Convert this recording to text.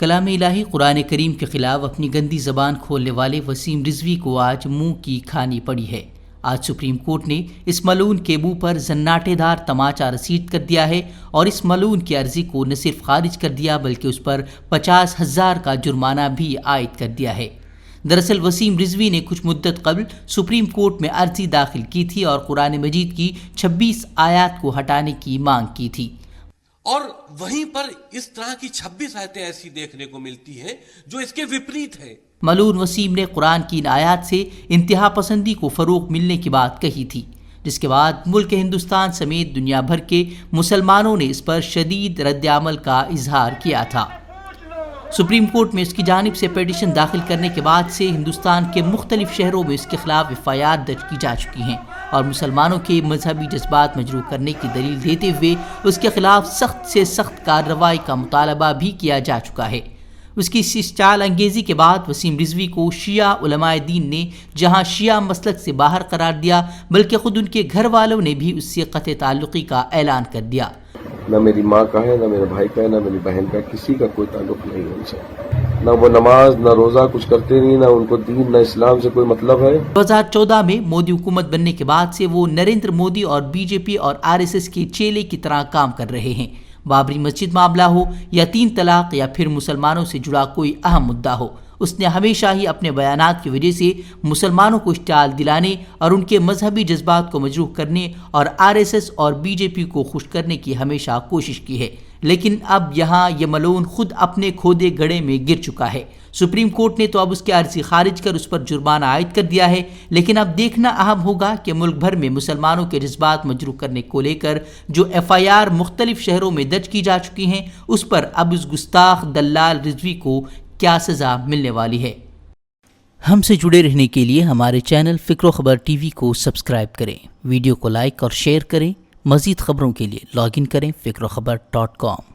کلام الہی قرآن کریم کے خلاف اپنی گندی زبان کھولنے والے وسیم رضوی کو آج منہ کی کھانی پڑی ہے۔ آج سپریم کورٹ نے اس ملعون کے منہ پر زناٹے دار تماچا رسید کر دیا ہے اور اس ملعون کی عرضی کو نہ صرف خارج کر دیا بلکہ اس پر 50,000 کا جرمانہ بھی عائد کر دیا ہے۔ دراصل وسیم رضوی نے کچھ مدت قبل سپریم کورٹ میں عرضی داخل کی تھی اور قرآن مجید کی 26 آیات کو ہٹانے کی مانگ کی تھی، اور وہیں پر اس طرح کی 26 آیتیں ایسی دیکھنے کو ملتی ہیں جو اس کے وپریت ہیں۔ ملعون وسیم نے قرآن کی ان آیات سے انتہا پسندی کو فروغ ملنے کی بات کہی تھی، جس کے بعد ملک ہندوستان سمیت دنیا بھر کے مسلمانوں نے اس پر شدید رد عمل کا اظہار کیا تھا۔ سپریم کورٹ میں اس کی جانب سے پیٹیشن داخل کرنے کے بعد سے ہندوستان کے مختلف شہروں میں اس کے خلاف FIR درج کی جا چکی ہیں اور مسلمانوں کے مذہبی جذبات مجروح کرنے کی دلیل دیتے ہوئے اس کے خلاف سخت سے سخت کارروائی کا مطالبہ بھی کیا جا چکا ہے۔ اس کی اس چال انگیزی کے بعد وسیم رضوی کو شیعہ علماء دین نے جہاں شیعہ مسلک سے باہر قرار دیا بلکہ خود ان کے گھر والوں نے بھی اس سے قطع تعلقی کا اعلان کر دیا۔ نہ میری ماں کا ہے، نہ میرے بھائی کا ہے، نہ میری بہن کا، کسی کا کوئی تعلق نہیں ہے ان سے۔ نہ وہ نماز نہ روزہ کچھ کرتے نہیں، نہ ان کو دین نہ اسلام سے کوئی مطلب ہے۔ 2014 میں مودی حکومت بننے کے بعد سے وہ نریندر مودی اور BJP اور RSS کے چیلے کی طرح کام کر رہے ہیں۔ بابری مسجد معاملہ ہو یا 3 طلاق یا پھر مسلمانوں سے جڑا کوئی اہم مدعا ہو، اس نے ہمیشہ ہی اپنے بیانات کی وجہ سے مسلمانوں کو اشتعال دلانے اور ان کے مذہبی جذبات کو مجروح کرنے اور RSS اور BJP کو خوش کرنے کی ہمیشہ کوشش کی ہے، لیکن اب یہاں یہ ملعون خود اپنے کھودے گڑھے میں گر چکا ہے۔ سپریم کورٹ نے تو اب اس کی عرضی خارج کر اس پر جرمانہ عائد کر دیا ہے، لیکن اب دیکھنا اہم ہوگا کہ ملک بھر میں مسلمانوں کے جذبات مجروح کرنے کو لے کر جو FIR مختلف شہروں میں درج کی جا چکی ہیں اس پر اب اس گستاخ دلال رضوی کو کیا سزا ملنے والی ہے۔ ہم سے جڑے رہنے کے لیے ہمارے چینل فکر و خبر TV کو سبسکرائب کریں، ویڈیو کو لائک اور شیئر کریں۔ مزید خبروں کے لیے لاگ ان کریں فکروخبر.com۔